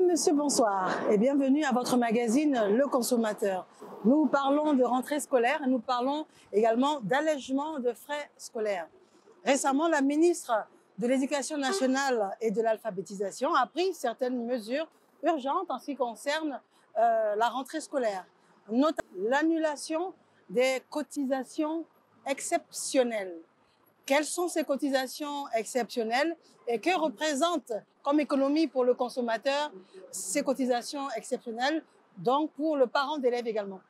Monsieur, bonsoir et bienvenue à votre magazine Le Consommateur. Nous parlons de rentrée scolaire et nous parlons également d'allègement de frais scolaires. Récemment, la ministre de l'Éducation nationale et de l'alphabétisation a pris certaines mesures urgentes en ce qui concerne la rentrée scolaire, notamment l'annulation des cotisations exceptionnelles. Quelles sont ces cotisations exceptionnelles et que représentent comme économie pour le consommateur ces cotisations exceptionnelles, donc pour le parent d'élève également?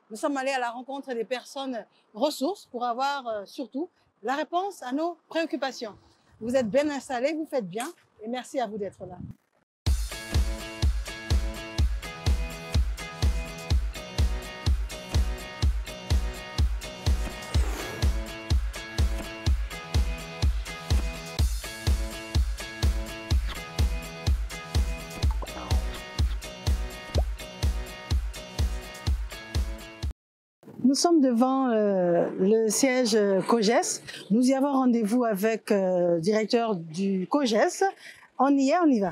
Nous sommes allés à la rencontre des personnes ressources pour avoir surtout la réponse à nos préoccupations. Vous êtes bien installés, vous faites bien et merci à vous d'être là. Nous sommes devant le siège COGES. Nous y avons rendez-vous avec le directeur du COGES. On y est, on y va.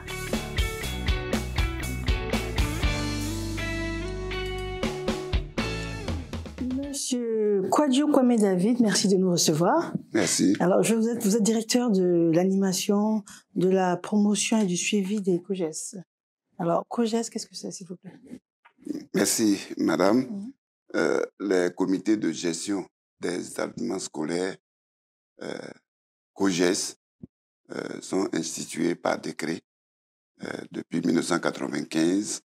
Monsieur Kwadjo Kwame David, merci de nous recevoir. Merci. Alors, vous êtes directeur de l'animation, de la promotion et du suivi des COGES. Alors, COGES, qu'est-ce que c'est, s'il vous plaît? Merci, madame. Les comités de gestion des établissements scolaires, COGES, sont institués par décret depuis 1995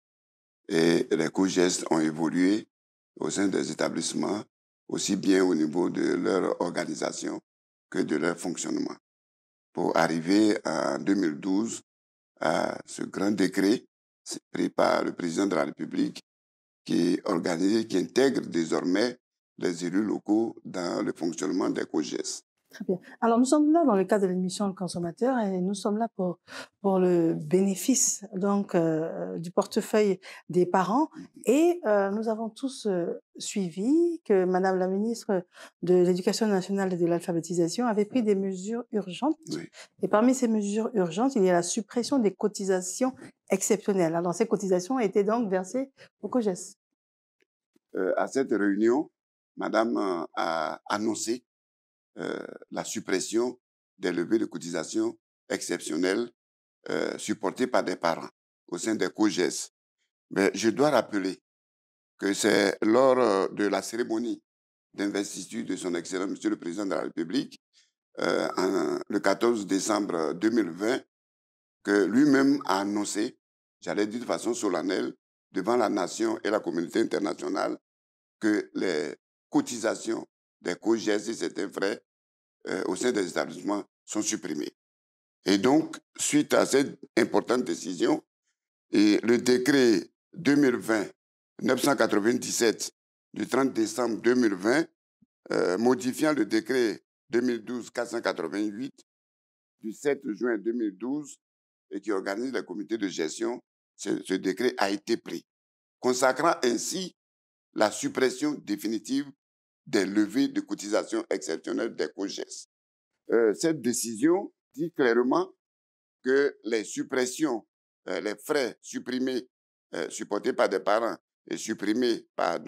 et les COGES ont évolué au sein des établissements, aussi bien au niveau de leur organisation que de leur fonctionnement. Pour arriver en 2012 à ce grand décret pris par le président de la République qui organise, qui intègre désormais les élus locaux dans le fonctionnement des COGES. Très bien. Alors, nous sommes là dans le cadre de l'émission Le Consommateur et nous sommes là pour le bénéfice donc, du portefeuille des parents. Et nous avons tous suivi que Madame la ministre de l'Éducation nationale et de l'alphabétisation avait pris des mesures urgentes. Oui. Et parmi ces mesures urgentes, il y a la suppression des cotisations exceptionnelles. Alors, ces cotisations étaient donc versées au COGES. À cette réunion, Madame a annoncé la suppression des levées de cotisations exceptionnelles supportées par des parents au sein des COGES. Mais je dois rappeler que c'est lors de la cérémonie d'investiture de son Excellence Monsieur le Président de la République, le 14 décembre 2020, que lui-même a annoncé, j'allais dire de façon solennelle, devant la nation et la communauté internationale, que les cotisations des COGES et certains frais au sein des établissements sont supprimés. Et donc, suite à cette importante décision, et le décret 2020-997 du 30 décembre 2020, modifiant le décret 2012-488 du 7 juin 2012 et qui organise les comités de gestion, ce décret a été pris, consacrant ainsi la suppression définitive des levées de cotisations exceptionnelles des COGES. Cette décision dit clairement que les suppressions, les frais supprimés, supportés par des parents et supprimés par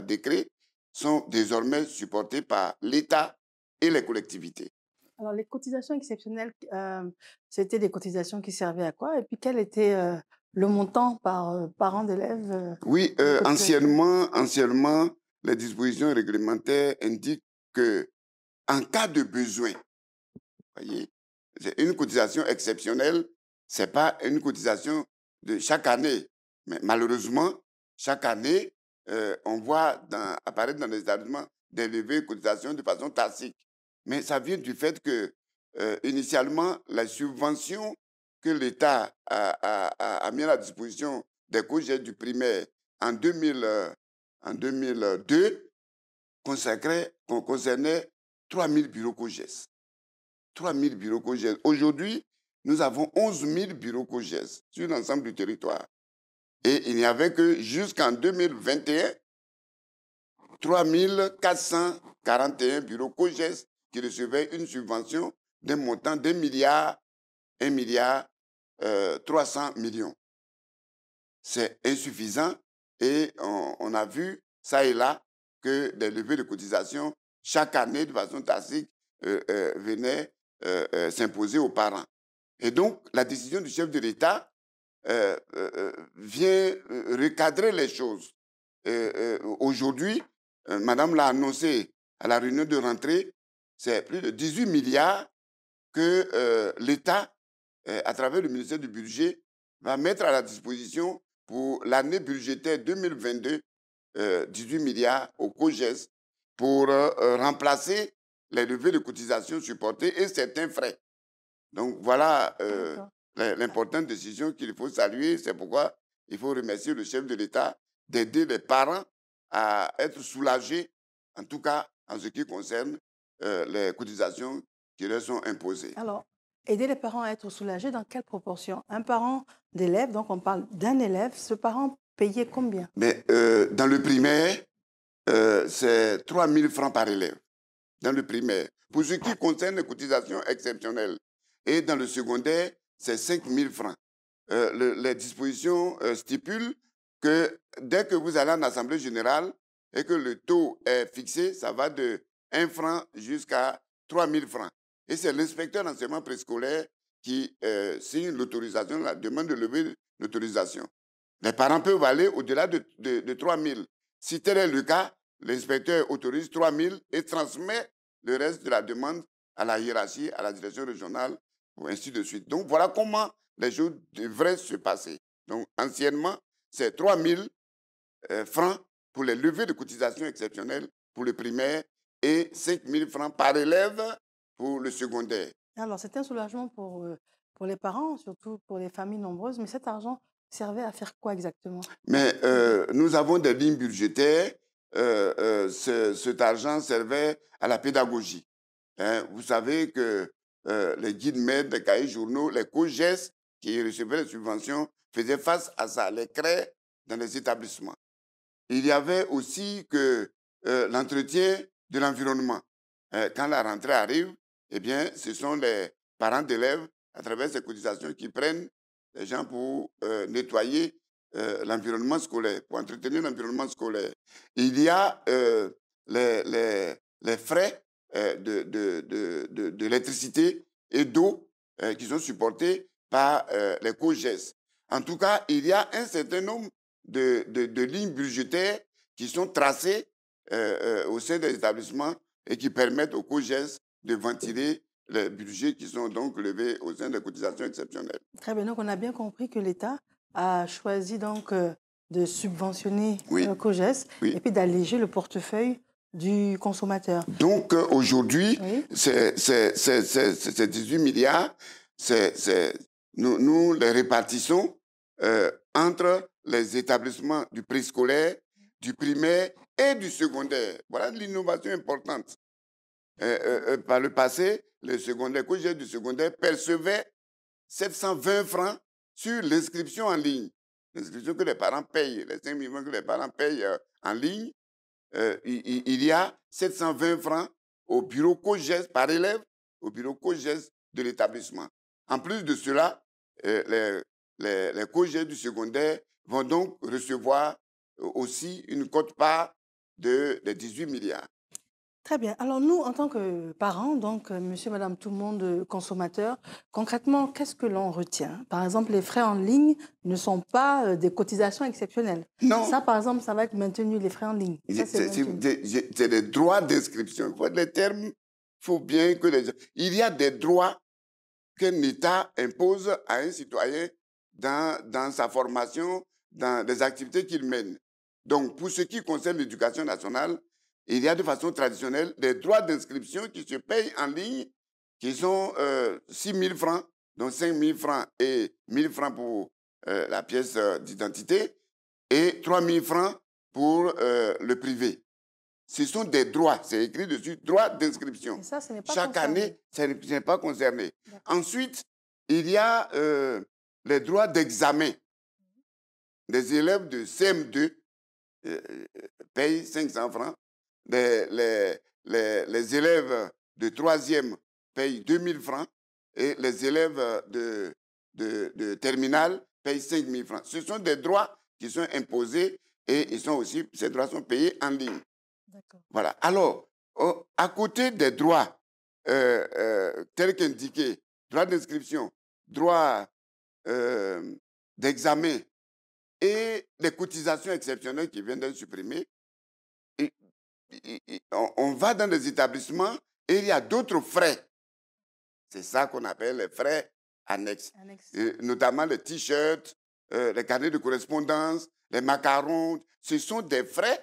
décret, sont désormais supportés par l'État et les collectivités. Alors, les cotisations exceptionnelles, c'était des cotisations qui servaient à quoi? Et puis, quel était le montant par parent d'élèves? Oui, anciennement, les dispositions réglementaires indiquent que, en cas de besoin, voyez, une cotisation exceptionnelle, ce n'est pas une cotisation de chaque année. Mais malheureusement, chaque année, on voit apparaître dans les établissements des levées de cotisations de façon tacite. Mais ça vient du fait que, initialement, la subvention que l'État a mis à la disposition des COGES du primaire en 2002 concernait 3 000 bureaux COGES. 3 000 bureaux COGES. Aujourd'hui, nous avons 11 000 bureaux COGES sur l'ensemble du territoire. Et il n'y avait que jusqu'en 2021, 3 441 bureaux COGES qui recevaient une subvention d'un montant d'1 milliard 300 millions. c'est insuffisant et on a vu ça et là que des levées de cotisation chaque année de façon tacite venaient s'imposer aux parents. Et donc, la décision du chef de l'État vient recadrer les choses. Aujourd'hui, Madame l'a annoncé à la réunion de rentrée, c'est plus de 18 milliards que l'État, à travers le ministère du Budget, va mettre à la disposition pour l'année budgétaire 2022, 18 milliards au COGES pour remplacer les levées de cotisations supportées et certains frais. Donc voilà l'importante décision qu'il faut saluer. C'est pourquoi il faut remercier le chef de l'État d'aider les parents à être soulagés, en tout cas en ce qui concerne les cotisations qui leur sont imposées. Alors, aider les parents à être soulagés, dans quelle proportion? Un parent d'élève, donc on parle d'un élève, ce parent payait combien? Mais dans le primaire, c'est 3 000 francs par élève. Dans le primaire. Pour ce qui concerne les cotisations exceptionnelles. Et dans le secondaire, c'est 5 000 francs. Les dispositions stipulent que dès que vous allez en assemblée générale et que le taux est fixé, ça va de 1 franc jusqu'à 3 000 francs. Et c'est l'inspecteur d'enseignement préscolaire qui signe l'autorisation, la demande de lever l'autorisation. Les parents peuvent aller au-delà de 3 000. Si tel est le cas, l'inspecteur autorise 3 000 et transmet le reste de la demande à la hiérarchie, à la direction régionale, ou ainsi de suite. Donc, voilà comment les choses devraient se passer. Donc, anciennement, c'est 3 000 francs pour les levées de cotisations exceptionnelles pour le primaire et 5 000 francs par élève pour le secondaire. Alors, c'est un soulagement pour les parents, surtout pour les familles nombreuses, mais cet argent servait à faire quoi exactement? Mais nous avons des lignes budgétaires. Cet argent servait à la pédagogie. Hein, vous savez que les guides maîtres, les cahiers journaux, les COGES qui recevaient les subventions faisaient face à ça, les crèches dans les établissements. Il y avait aussi que l'entretien de l'environnement. Quand la rentrée arrive, eh bien, ce sont les parents d'élèves, à travers ces cotisations, qui prennent les gens pour nettoyer l'environnement scolaire, pour entretenir l'environnement scolaire. Il y a les frais de l'électricité et d'eau qui sont supportés par les COGES. En tout cas, il y a un certain nombre de lignes budgétaires qui sont tracées au sein des établissements et qui permettent aux COGES de ventiler les budgets qui sont donc levés au sein des cotisations exceptionnelles. Très bien, donc on a bien compris que l'État a choisi donc de subventionner le COGES et puis d'alléger le portefeuille du consommateur. Donc aujourd'hui, ces 18 milliards, nous les répartissons entre les établissements du préscolaire, du primaire et du secondaire. Voilà l'innovation importante. Par le passé, le secondaire, COGES du secondaire percevait 720 francs sur l'inscription en ligne. L'inscription que les parents payent, les 5 000 francs que les parents payent en ligne, il y a 720 francs au bureau COGES par élève, au bureau COGES de l'établissement. En plus de cela, les COGES du secondaire vont donc recevoir aussi une quote-part de 18 milliards. Très bien. Alors nous, en tant que parents, donc monsieur, madame, tout le monde, consommateur, concrètement, qu'est-ce que l'on retient? Par exemple, les frais en ligne ne sont pas des cotisations exceptionnelles. Non. Ça, par exemple, ça va être maintenu, les frais en ligne. C'est des droits d'inscription. Il faut les termes, il faut bien que les... Il y a des droits qu'un État impose à un citoyen dans sa formation, dans les activités qu'il mène. Donc, pour ce qui concerne l'éducation nationale, il y a de façon traditionnelle des droits d'inscription qui se payent en ligne, qui sont 6 000 francs, donc 5 000 francs et 1 000 francs pour la pièce d'identité, et 3 000 francs pour le privé. Ce sont des droits, c'est écrit dessus, droits d'inscription. Chaque année, ce n'est pas concerné. Ensuite, il y a les droits d'examen. Les élèves de CM2 payent 500 francs. Les élèves de 3e payent 2 000 francs et les élèves de terminale paye 5 000 francs. Ce sont des droits qui sont imposés et ces droits sont payés en ligne. Voilà. Alors, à côté des droits tels qu'indiqués, droit d'inscription, droit d'examen et les cotisations exceptionnelles qui viennent d'être supprimées, on va dans les établissements et il y a d'autres frais. C'est ça qu'on appelle les frais annexes. Notamment les t-shirts, les carnets de correspondance, les macarons. Ce sont des frais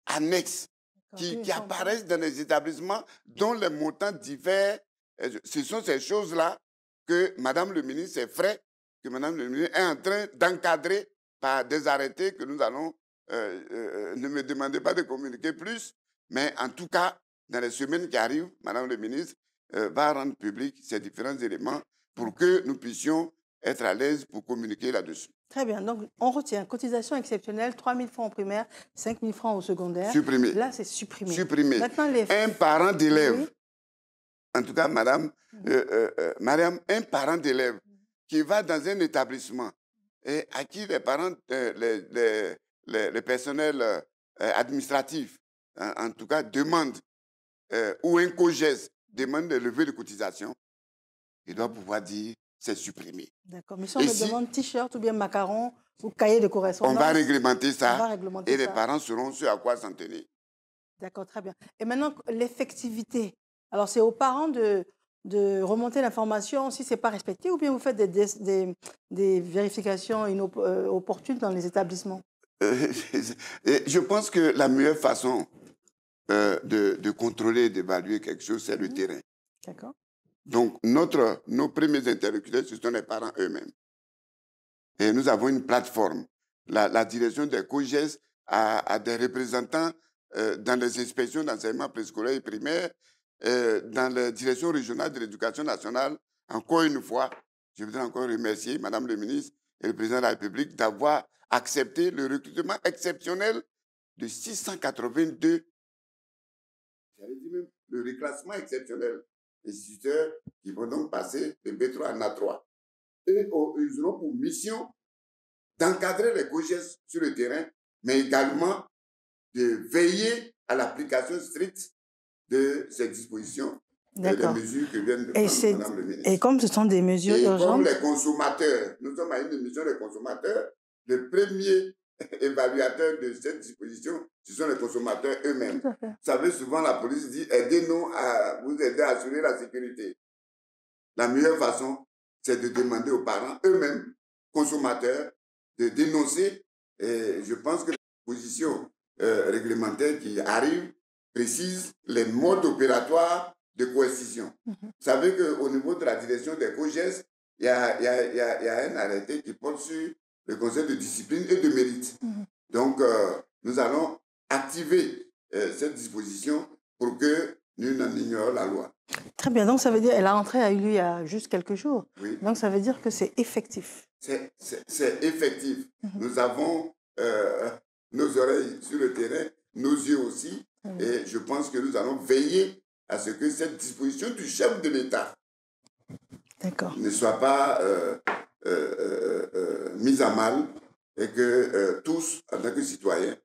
annexes qui apparaissent dans les établissements dont les montants diffèrent. Ce sont ces choses-là que Madame le ministre, ces frais que Madame le ministre est en train d'encadrer par des arrêtés que nous allons... ne me demandez pas de communiquer plus, mais en tout cas, dans les semaines qui arrivent, Madame le ministre va rendre public ces différents éléments pour que nous puissions être à l'aise pour communiquer là-dessus. Très bien. Donc, on retient cotisation exceptionnelle, 3 000 francs au primaire, 5 000 francs au secondaire. Supprimé. Là, c'est supprimé. Supprimé. Maintenant, un parent d'élève, en tout cas, madame, un parent d'élève qui va dans un établissement et à qui les parents, les personnels administratifs, en tout cas, demandent, ou un COJES demande de lever de cotisation, il doit pouvoir dire c'est supprimé. D'accord. Mais si on me demande t-shirt ou bien macaron ou cahier de correspondance, on va réglementer ça et les parents seront ceux à quoi s'en tenir. D'accord, très bien. Et maintenant, l'effectivité. Alors, c'est aux parents de remonter l'information si ce n'est pas respecté ou bien vous faites des vérifications opportunes dans les établissements? Je pense que la meilleure façon de contrôler et d'évaluer quelque chose, c'est le terrain. D'accord. Donc, nos premiers interlocuteurs, ce sont les parents eux-mêmes. Et nous avons une plateforme. La direction des COJES a des représentants dans les inspections d'enseignement préscolaire et primaire, dans la direction régionale de l'éducation nationale. Encore une fois, je voudrais encore remercier Madame le ministre et le président de la République d'avoir accepté le recrutement exceptionnel de 682, j'allais dire même le reclassement exceptionnel instituteurs qui vont donc passer de B3 à NA3. Et ils auront pour mission d'encadrer les COJES sur le terrain, mais également de veiller à l'application stricte de ces dispositions, des mesures que viennent de prendre Madame le ministre. Et comme ce sont des mesures urgentes... Comme les consommateurs, nous sommes à une émission des consommateurs, le premier évaluateur de cette disposition, ce sont les consommateurs eux-mêmes. Vous savez, souvent la police dit « aidez-nous à vous aider à assurer la sécurité ». La meilleure façon, c'est de demander aux parents eux-mêmes, consommateurs, de dénoncer. Et je pense que les dispositions réglementaires qui arrivent précisent les modes opératoires de coercition. Vous savez qu'au niveau de la direction des COJES, il y a un arrêté qui porte sur le conseil de discipline et de mérite. Donc, nous allons activer cette disposition pour que nul n'en ignore la loi. Très bien. Donc, ça veut dire, la rentrée a eu lieu il y a juste quelques jours. Oui. Donc, ça veut dire que c'est effectif. C'est effectif. Nous avons nos oreilles sur le terrain, nos yeux aussi. Et je pense que nous allons veiller à ce que cette disposition du chef de l'État ne soit pas mise à mal et que tous, en tant que citoyens,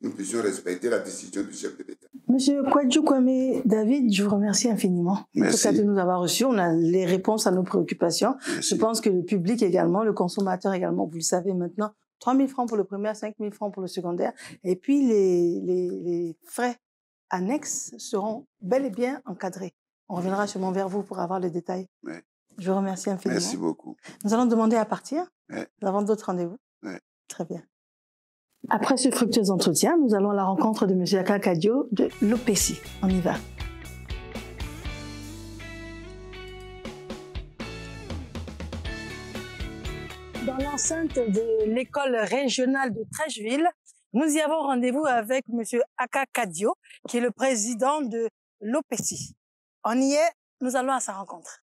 nous puissions respecter la décision du chef de l'État. Monsieur Kwadjo Kwame David, je vous remercie infiniment. Merci. En tout cas, de nous avoir reçus. On a les réponses à nos préoccupations. Merci. Je pense que le public également, le consommateur également, vous le savez maintenant, 3 000 francs pour le primaire, 5 000 francs pour le secondaire. Et puis, les frais annexes seront bel et bien encadrés. On reviendra sûrement vers vous pour avoir les détails. Oui. Je vous remercie infiniment. Merci beaucoup. Nous allons demander à partir. Oui. Nous avons d'autres rendez-vous. Oui. Très bien. Après ce fructueux entretien, nous allons à la rencontre de M. Aka Kadio de l'OPECI. On y va. Dans l'enceinte de l'école régionale de Trècheville, nous y avons rendez-vous avec M. Aka Kadio, qui est le président de l'OPECI. On y est, nous allons à sa rencontre.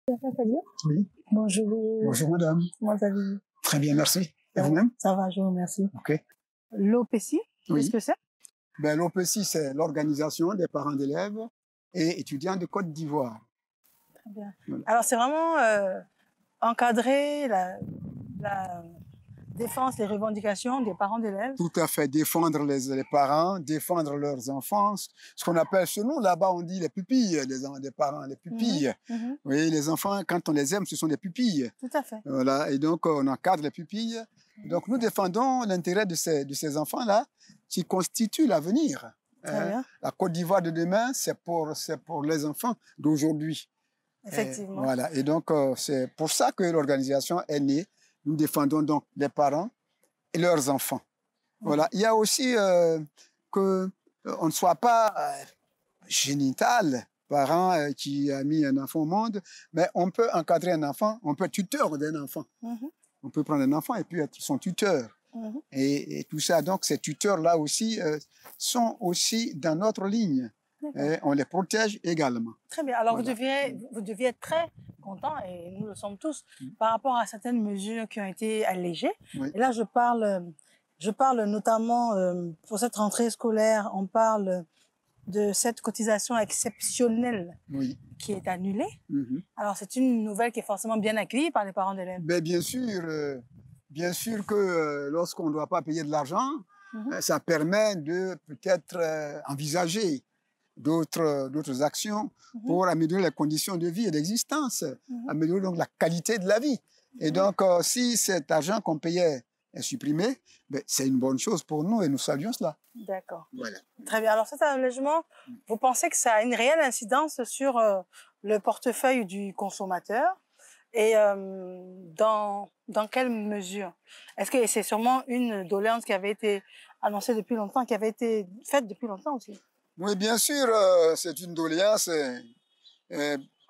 M. Aka Kadio ? Oui. Bonjour. Bonjour madame. Comment allez-vous ? Très bien, merci. Et vous-même? Ça va, je vous remercie. Ok. L'OPECI, Oui. qu'est-ce que c'est? Ben, l'OPECI, c'est l'organisation des parents d'élèves et étudiants de Côte d'Ivoire. Très bien. Voilà. Alors, c'est vraiment encadrer la défense des revendications des parents d'élèves. Tout à fait, défendre les parents, défendre leurs enfants. Ce qu'on appelle, chez nous, là-bas, on dit les pupilles des parents, les pupilles. Oui, les enfants, quand on les aime, ce sont des pupilles. Tout à fait. Voilà, et donc on encadre les pupilles. Donc nous défendons l'intérêt de ces enfants-là qui constituent l'avenir. La Côte d'Ivoire de demain, c'est pour les enfants d'aujourd'hui. Effectivement. Voilà, et donc c'est pour ça que l'organisation est née. Nous défendons donc les parents et leurs enfants. Voilà. Il y a aussi qu'on ne soit pas génital, parent qui a mis un enfant au monde, mais on peut encadrer un enfant, on peut être tuteur d'un enfant. On peut prendre un enfant et puis être son tuteur. Et tout ça, donc ces tuteurs-là aussi sont aussi dans notre ligne. Et on les protège également. Très bien. Alors voilà. vous deviez être très content, et nous le sommes tous, par rapport à certaines mesures qui ont été allégées. Oui. Et là, je parle notamment, pour cette rentrée scolaire, on parle de cette cotisation exceptionnelle qui est annulée. Alors, c'est une nouvelle qui est forcément bien accueillie par les parents d'élèves. Bien sûr que lorsqu'on ne doit pas payer de l'argent, ça permet de peut-être envisager d'autres actions pour améliorer les conditions de vie et d'existence, améliorer donc la qualité de la vie. Et donc, si cet argent qu'on payait est supprimé, c'est une bonne chose pour nous et nous saluons cela. D'accord. Voilà. Très bien. Alors cet allègement, vous pensez que ça a une réelle incidence sur le portefeuille du consommateur et dans quelle mesure? Est-ce que c'est sûrement une doléance qui avait été annoncée depuis longtemps, qui avait été faite depuis longtemps aussi? Oui, bien sûr, c'est une doléance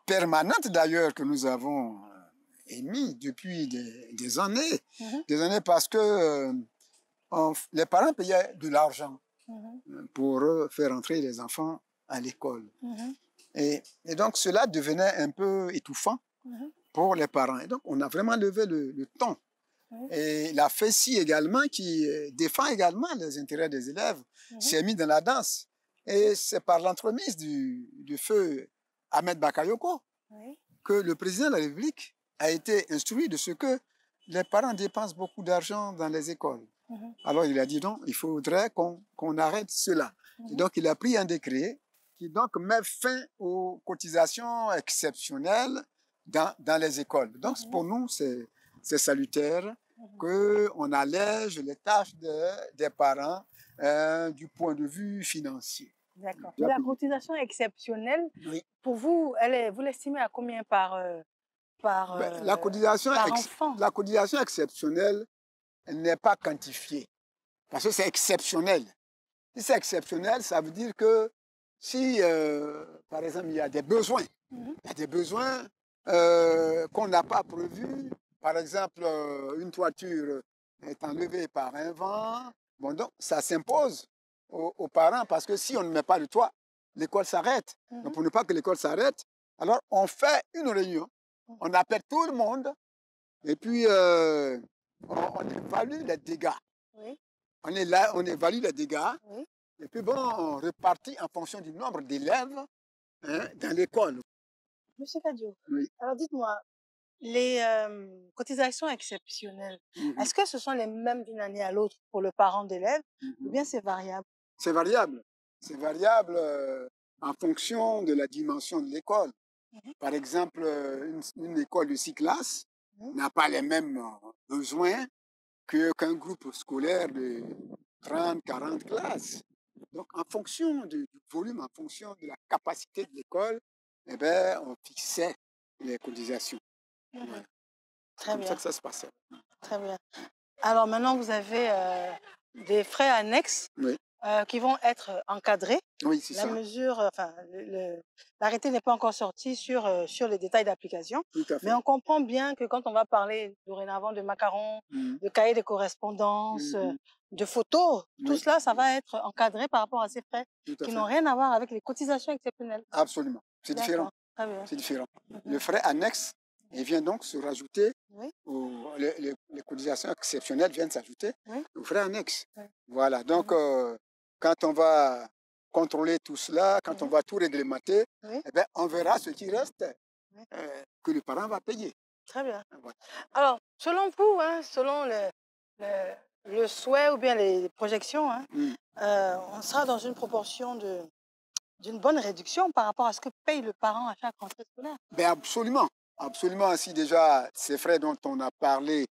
permanente d'ailleurs que nous avons émise depuis des années. Des années parce que les parents payaient de l'argent pour faire entrer les enfants à l'école. Et donc cela devenait un peu étouffant pour les parents. Et donc on a vraiment levé le ton. Et la FESI également, qui défend également les intérêts des élèves, s'est mis dans la danse. Et c'est par l'entremise du feu Ahmed Bakayoko que le président de la République a été instruit de ce que les parents dépensent beaucoup d'argent dans les écoles. Alors il a dit non, il faudrait qu'on arrête cela. Et donc il a pris un décret qui donc met fin aux cotisations exceptionnelles dans les écoles. Donc pour nous, c'est salutaire qu'on allège les tâches des parents du point de vue financier. D'accord. La cotisation exceptionnelle, pour vous, vous l'estimez à combien par enfant? La cotisation exceptionnelle n'est pas quantifiée, parce que c'est exceptionnel. Si c'est exceptionnel, ça veut dire que si, par exemple, il y a des besoins, il y a des besoins qu'on n'a pas prévus, par exemple, une toiture est enlevée par un vent, bon, donc ça s'impose aux parents, parce que si on ne met pas le toit, l'école s'arrête. Donc pour ne pas que l'école s'arrête, alors on fait une réunion, on appelle tout le monde, et puis on évalue les dégâts. On évalue les dégâts, et puis bon, on répartit en fonction du nombre d'élèves dans l'école. Monsieur Kadio, alors dites-moi, les cotisations exceptionnelles, est-ce que ce sont les mêmes d'une année à l'autre pour le parent d'élève ou bien c'est variable? C'est variable. C'est variable en fonction de la dimension de l'école. Par exemple, une école de 6 classes n'a pas les mêmes besoins qu'un groupe scolaire de 30, 40 classes. Donc, en fonction du volume, en fonction de la capacité de l'école, eh bien, on fixait les cotisations. Voilà. C'est comme ça que ça se passait. Très bien. Alors maintenant, vous avez des frais annexes qui vont être encadrés. Oui, c'est ça. La mesure, enfin, l'arrêté n'est pas encore sorti sur les détails d'application. Mais on comprend bien que quand on va parler dorénavant de macarons, de cahiers de correspondance, de photos, tout cela, ça va être encadré par rapport à ces frais qui n'ont rien à voir avec les cotisations exceptionnelles. Absolument. C'est différent. C'est différent. Le frais annexe, il vient donc se rajouter, les cotisations exceptionnelles viennent s'ajouter aux frais annexes. Voilà, donc quand on va contrôler tout cela, quand on va tout réglementer, eh bien, on verra ce qui reste que le parent va payer. Très bien. Voilà. Alors, selon vous, hein, selon le souhait ou bien les projections, hein, on sera dans une proportion d'une bonne réduction par rapport à ce que paye le parent à chaque rentrée scolaire. Ben absolument, absolument. Si déjà ces frais dont on a parlé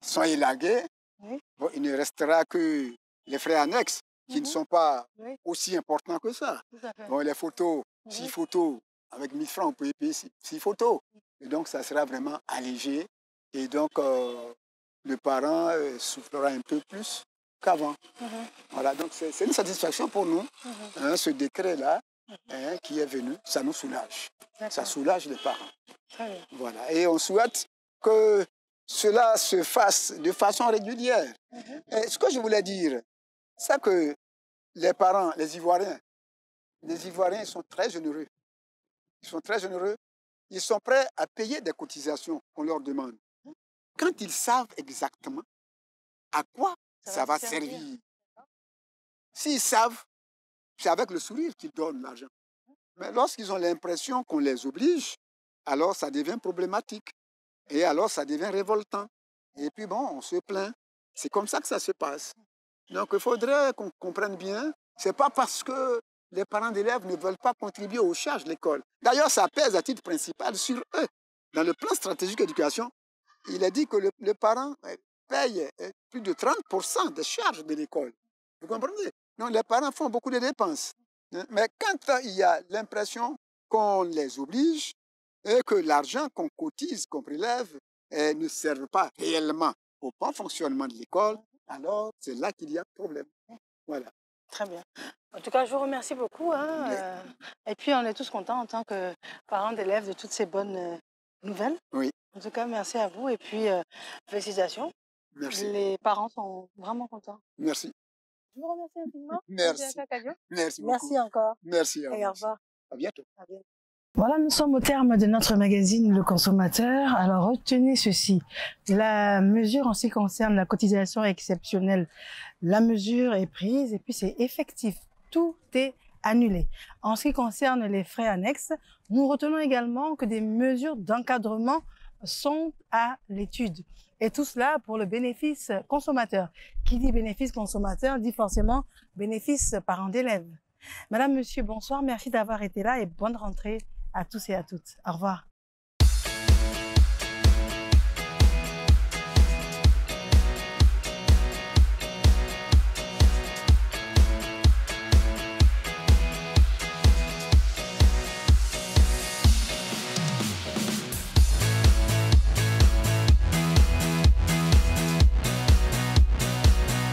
sont élagués, Oui. bon, il ne restera que les frais annexes qui ne sont pas aussi importants que ça. Tout à fait. Bon, les photos, 6 photos, avec 1000 francs, on peut payer 6 photos. Et donc, ça sera vraiment allégé. Et donc, le parent souffrira un peu plus qu'avant. Voilà, donc c'est une satisfaction pour nous, hein, ce décret-là hein, qui est venu, ça nous soulage. Ça soulage les parents. Très bien. Voilà, et on souhaite que cela se fasse de façon régulière. Et ce que je voulais dire, c'est que les parents, les Ivoiriens sont très généreux. Ils sont très généreux. Ils sont prêts à payer des cotisations qu'on leur demande. Quand ils savent exactement à quoi ça va servir. S'ils savent, c'est avec le sourire qu'ils donnent l'argent. Mais lorsqu'ils ont l'impression qu'on les oblige, alors ça devient problématique. Et alors ça devient révoltant. Et puis bon, on se plaint. C'est comme ça que ça se passe. Donc il faudrait qu'on comprenne bien. Ce n'est pas parce que les parents d'élèves ne veulent pas contribuer aux charges de l'école. D'ailleurs, ça pèse à titre principal sur eux. Dans le plan stratégique d'éducation, il est dit que le parent paye plus de 30% des charges de l'école. Vous comprenez? Donc les parents font beaucoup de dépenses. Mais quand il y a l'impression qu'on les oblige et que l'argent qu'on cotise, qu'on prélève, ne sert pas réellement au bon fonctionnement de l'école, alors c'est là qu'il y a problème. Voilà. Très bien. En tout cas, je vous remercie beaucoup. Hein, et puis, on est tous contents en tant que parents d'élèves de toutes ces bonnes nouvelles. Oui. En tout cas, merci à vous et puis félicitations. Merci. Les parents sont vraiment contents. Merci. Je vous remercie infiniment. Merci. Merci beaucoup. Merci encore. Merci à vous. Et au revoir. À bientôt. À bientôt. Voilà, nous sommes au terme de notre magazine Le Consommateur. Alors, retenez ceci. La mesure en ce qui concerne la cotisation exceptionnelle, la mesure est prise et puis c'est effectif. Tout est annulé. En ce qui concerne les frais annexes, nous retenons également que des mesures d'encadrement sont à l'étude. Et tout cela pour le bénéfice consommateur. Qui dit bénéfice consommateur dit forcément bénéfice parent d'élèves. Madame, monsieur, bonsoir. Merci d'avoir été là et bonne rentrée à tous et à toutes. Au revoir.